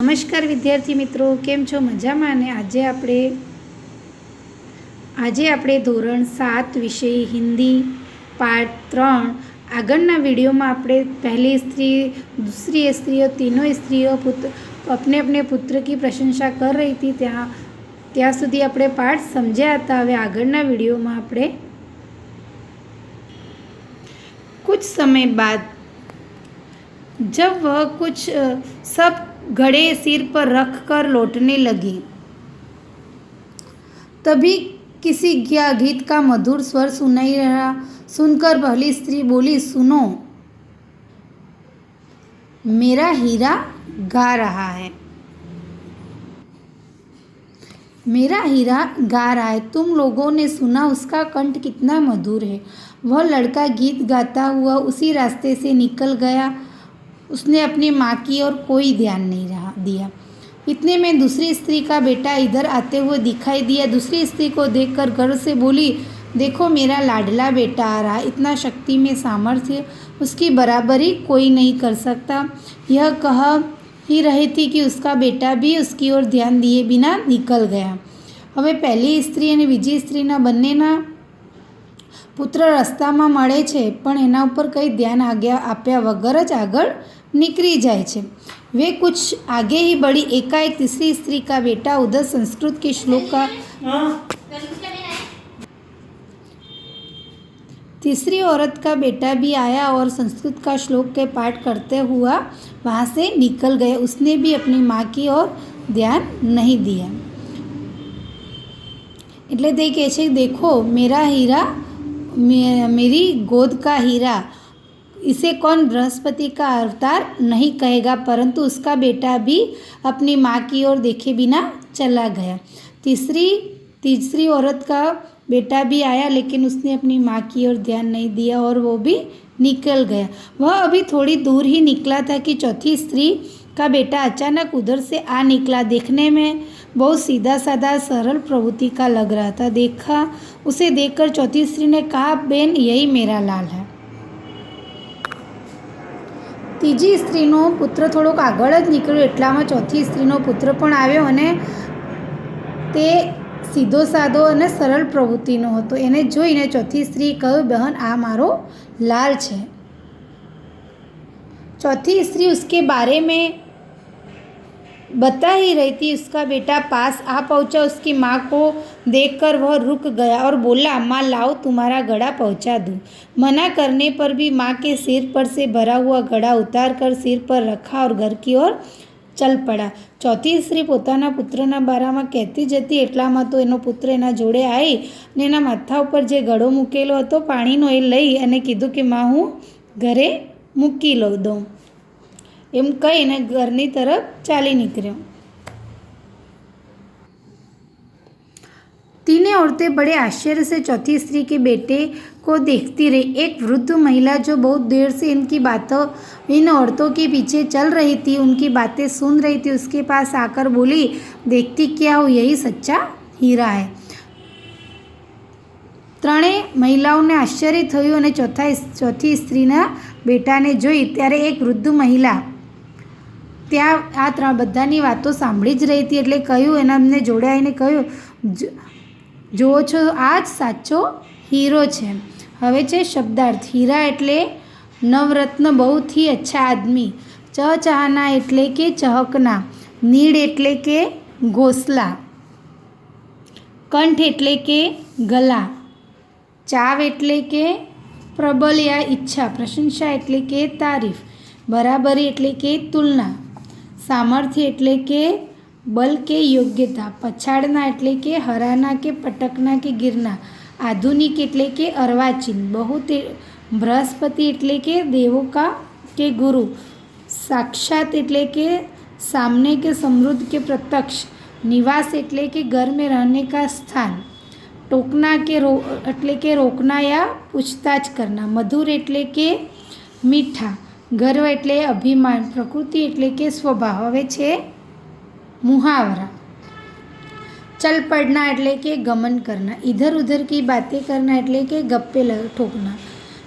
નમસ્કાર વિદ્યાર્થી મિત્રો, કેમ છો? મજામાં? અને આજે આપણે ધોરણ 7 વિષય હિન્દી પાઠ 3 આગળના વિડીયોમાં આપણે पहली स्त्री, दूसरी स्त्रियों, तीनों स्त्रियों अपने अपने पुत्र की प्रशंसा कर रही थी ત્યાં સુધી આપણે પાઠ સમજ્યા હતા। હવે આગળના વિડીયોમાં આપણે कुछ समय बाद जब वह कुछ सब घड़े सिर पर रख कर लौटने लगी, तभी किसी गीत का मधुर स्वर सुनाई रहा। सुनकर पहली स्त्री बोली, सुनो, मेरा हीरा गा रहा है, मेरा हीरा गा रहा है। तुम लोगों ने सुना उसका कंठ कितना मधुर है। वह लड़का गीत गाता हुआ उसी रास्ते से निकल गया। उसने अपनी माँ की ओर कोई ध्यान नहीं दिया। इतने में दूसरी स्त्री का बेटा इधर आते हुए दिखाई दिया। दूसरी स्त्री को देखकर गर्व से बोली, देखो, मेरा लाडला बेटा आ रहा। इतना शक्ति में सामर्थ्य, उसकी बराबरी कोई नहीं कर सकता। यह कह ही रही थी कि उसका बेटा भी उसकी ओर ध्यान दिए बिना निकल गया। હવે પહેલી સ્ત્રી અને બીજી સ્ત્રીના બંનેના પુત્ર રસ્તામાં મળે છે, પણ એના ઉપર કંઈ ધ્યાન આપ્યા વગર જ આગળ निकली जाए छे। वे कुछ आगे ही बढ़ी। एकाएक तीसरी स्त्री का बेटा उधर संस्कृत के श्लोक का तीसरी औरत का बेटा भी आया और संस्कृत का श्लोक के पाठ करते हुआ वहाँ से निकल गया। उसने भी अपनी माँ की ओर ध्यान नहीं दिया। એટલે તે કહે છે, देखो, मेरा हीरा, मेरी गोद का हीरा, इसे कौन बृहस्पति का अवतार नहीं कहेगा, परंतु उसका बेटा भी अपनी माँ की ओर देखे बिना चला गया। तीसरी औरत का बेटा भी आया, लेकिन उसने अपनी माँ की ओर ध्यान नहीं दिया और वो भी निकल गया। वह अभी थोड़ी दूर ही निकला था कि चौथी स्त्री का बेटा अचानक उधर से आ निकला। देखने में बहुत सीधा साधा सरल प्रवृत्ति का लग रहा था। उसे देखकर चौथी स्त्री ने कहा, बेन, यही मेरा लाल है। ત્રીજી સ્ત્રીનો પુત્ર થોડોક આગળ જ નીકળ્યો એટલામાં ચોથી સ્ત્રીનો પુત્ર પણ આવ્યો અને તે સીધો સાદો અને સરળ પ્રવૃત્તિનો હતો। એને જોઈને ચોથી સ્ત્રીએ કહ્યું, બહેન, આ મારો લાલ છે। चौथी स्त्री उसके बारे में बता ही रही थी। उसका बेटा पास आ पहुंचा। उसकी माँ को देखकर वह रुक गया और बोला, माँ, लाओ, तुम्हारा घड़ा पहुंचा दूँ। मना करने पर भी माँ के सिर पर से भरा हुआ घड़ा उतार कर सिर पर रखा और घर की ओर चल पड़ा। चौथी स्त्री પોતાના પુત્રના બારામાં કહેતી જતી એટલામાં તો એનો પુત્ર એના જોડે આવી અને એના માથા ઉપર જે ઘડો મૂકેલો હતો પાણીનો એ લઈ અને કીધું કે માં, હું ઘરે મૂકી દઉં। એમ કહીને ઘરની તરફ ચાલી નીકળ્યો। तीनों औरतें बड़े आश्चर्य से चौथी स्त्री के बेटे को देखती रही। एक वृद्ध महिला जो बहुत देर से इन औरतों के पीछे चल रही थी, उनकी बातें सुन रही थी, उसके पास आकर बोली, देखती क्या हो, यही सच्चा हीरा है। ત્રણેય મહિલાઓને આશ્ચર્ય થયું અને ચોથી સ્ત્રીના બેટાને જોઈ ત્યારે એક વૃદ્ધ મહિલા ત્યાં આ બધાની વાતો સાંભળી જ રહી હતી એટલે કહ્યું, એમને જોડે આવીને કહ્યું, જુઓ છો, આ જ સાચો હીરો છે। હવે છે શબ્દાર્થ। હીરા એટલે નવરત્ન, બહુત ही अच्छा आदमी। ચહચહાના એટલે કે ચહકના। નીડ એટલે કે ઘોંસલા। કંઠ એટલે કે ગલા। ચાવ એટલે કે પ્રબલ યા ઈચ્છા। પ્રશંસા એટલે કે તારીફ। બરાબરી એટલે કે તુલના। સામર્થ્ય એટલે કે બલ કે યોગ્યતા। પછાડના એટલે કે હરાના કે પટકના કે ગિરના। આધુનિક એટલે કે અર્વાચીન। બહુત બૃહસ્પતિ એટલે કે દેવો का के गुरु। साक्षात એટલે કે सामने के समृद्ध के प्रत्यक्ष। निवास એટલે કે घर में रहने का स्थान। टोकना के એટલે કે રોકના યા પૂછતાછ કરના। મધુર એટલે કે મીઠા। ગર્વ એટલે અભિમાન। પ્રકૃતિ એટલે કે સ્વભાવ। હવે છે मुहावरा। चल पड़ना એટલે કે गमन करना। इधर उधर की बातें करना એટલે કે गप्पे ठोकना।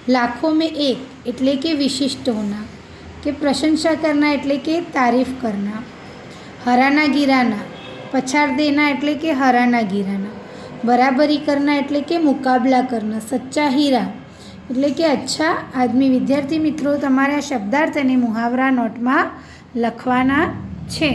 लाखों में एक એટલે કે विशिष्ट होना। કે પ્રશંસા કરના એટલે કે તારીફ કરના। હરાના ગિરાના, પછાડ દેના એટલે કે હરાના ગિરાના, બરાબરી કરના એટલે કે મુકાબલા કરના, સચ્ચા હીરા એટલે કે અચ્છા આદમી. વિદ્યાર્થી મિત્રો, તમારે આ શબ્દાર્થ અને મુહાવરા નોટમાં લખવાના છે.